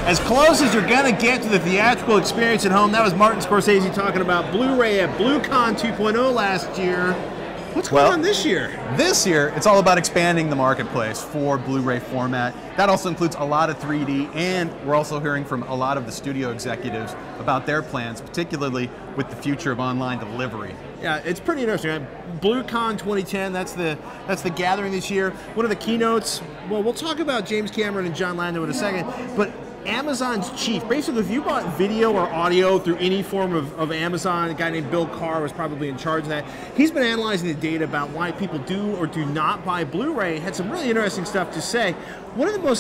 As close as you're gonna get to the theatrical experience at home, that was Martin Scorsese talking about Blu-ray at Blu-con 2.0 last year. What's going on this year? This year, it's all about expanding the marketplace for Blu-ray format. That also includes a lot of 3D, and we're also hearing from a lot of the studio executives about their plans, particularly with the future of online delivery. Yeah, it's pretty interesting. Right? BlueCon 2010, that's the gathering this year. One of the keynotes, well, we'll talk about James Cameron and John Lando in a second, but Amazon's chief, basically if you bought video or audio through any form of Amazon, a guy named Bill Carr was probably in charge of that. He's been analyzing the data about why people do or do not buy Blu-ray. Had some really interesting stuff to say. One of the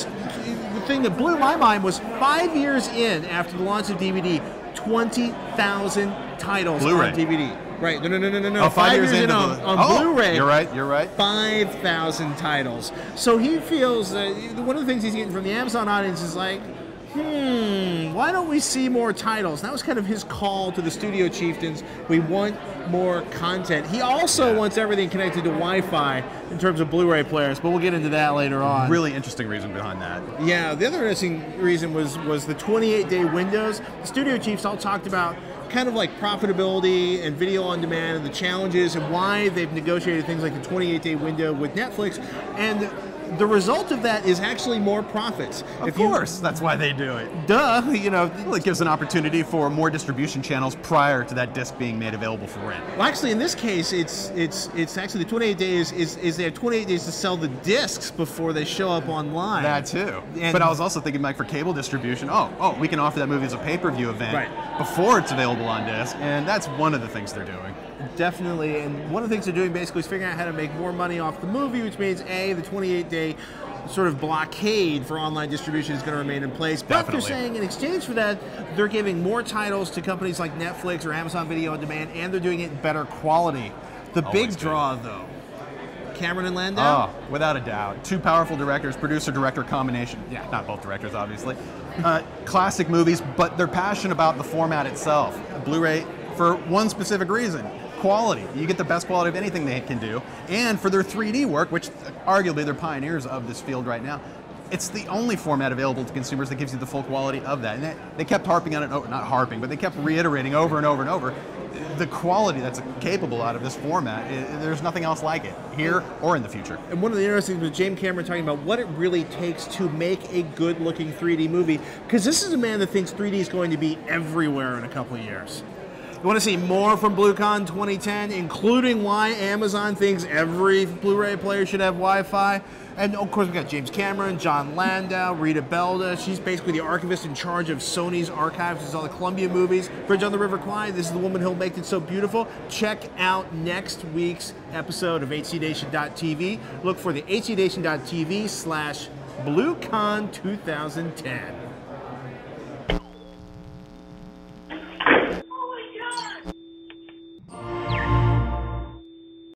thing that blew my mind was 5 years in after the launch of DVD, 20,000 titles on DVD. Right, no. Oh, 5 years in on Blu-ray. You're right. 5,000 titles. So he feels that one of the things he's getting from the Amazon audience is like, why don't we see more titles? That was kind of his call to the studio chieftains. We want more content. He also wants everything connected to Wi-Fi in terms of Blu-ray players, but we'll get into that later on. Really interesting reason behind that. Yeah, the other interesting reason was the 28-day windows. The studio chiefs all talked about kind of like profitability and video on demand and the challenges and why they've negotiated things like the 28-day window with Netflix, and the result of that is actually more profits. Of course, that's why they do it. Duh, you know. Well, it gives an opportunity for more distribution channels prior to that disc being made available for rent. Well, actually, in this case, it's actually the 28 days is they have 28 days to sell the discs before they show up online. That too. But I was also thinking, like, for cable distribution, we can offer that movie as a pay-per-view event before it's available on disc, and that's one of the things they're doing. Definitely, and one of the things they're doing basically is figuring out how to make more money off the movie, which means the 28-day sort of blockade for online distribution is going to remain in place. But they're saying in exchange for that, they're giving more titles to companies like Netflix or Amazon Video On Demand, and they're doing it in better quality. The big draw, though, Cameron and Lando? Oh, without a doubt. Two powerful directors, producer-director combination. Yeah, not both directors, obviously. Classic movies, but they're passionate about the format itself. Blu-ray, for one specific reason. Quality. You get the best quality of anything they can do. And for their 3D work, which arguably they're pioneers of this field right now, it's the only format available to consumers that gives you the full quality of that. And they kept harping on it, not harping, but they kept reiterating over and over and over the quality that's capable out of this format. There's nothing else like it, here or in the future. And one of the interesting things was James Cameron talking about what it really takes to make a good-looking 3D movie, because this is a man that thinks 3D is going to be everywhere in a couple of years. You want to see more from BlueCon 2010, including why Amazon thinks every Blu-ray player should have Wi-Fi. And of course, we've got James Cameron, John Landau, Rita Belda. She's basically the archivist in charge of Sony's archives. This is all the Columbia movies. Bridge on the River Kwai, this is the woman who'll make it so beautiful. Check out next week's episode of HCNation.tv. Look for the HCNation.tv/BlueCon 2010.